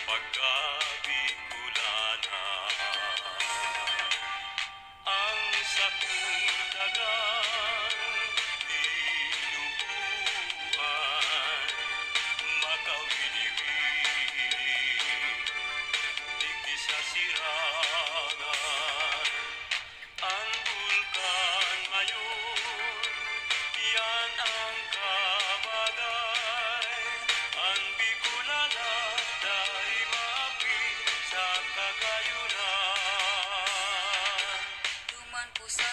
Pagkabikulana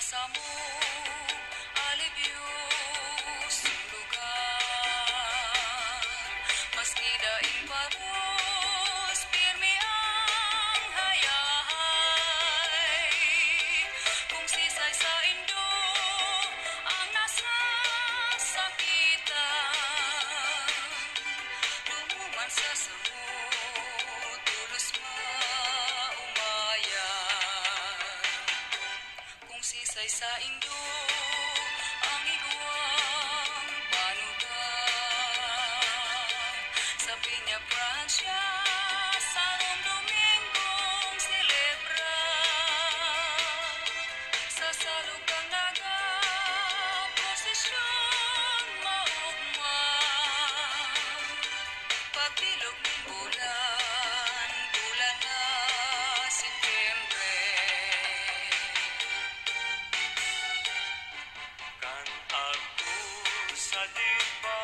Samo, alibyos yung lugar. Maski daing paros, pirmi ang hayahay. Kung sisay sa indo, ang nasasakitan. Lumuman sa samot, tulos maumayan. Kung sisay sa indo ang iguang panugang sa Piña Francia sa Rome Domingong celebra sa salukang naga posisyon maugmang pagbilog ng bulan bulan na Setyembre. Kan aku sadit pa,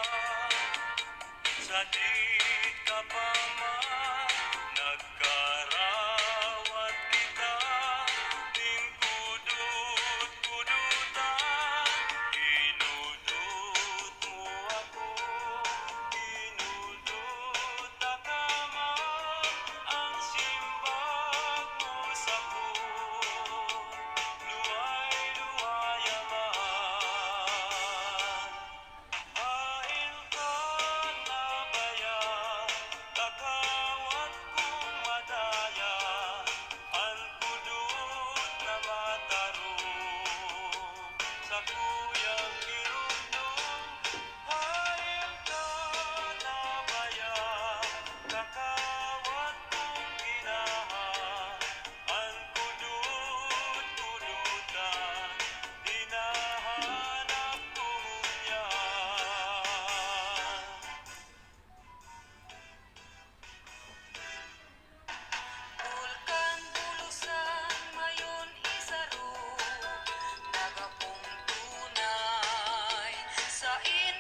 sadit ka pa man, nagkarawat kita, ning kudut-kudutan, inudut mo ako, inudut akaman, ang simbag mo sa ko, luway-luwayaman. Hail ka na baya, kakawat kong madaya, ang kudut na matarong sa kuyang irundong. Hail ka na baya, kakawat kong ginaha, ang kudut-kudutan, dinahanap ko ngunyan. Bulkan bulusan mayon isaro nagapong tunay sa in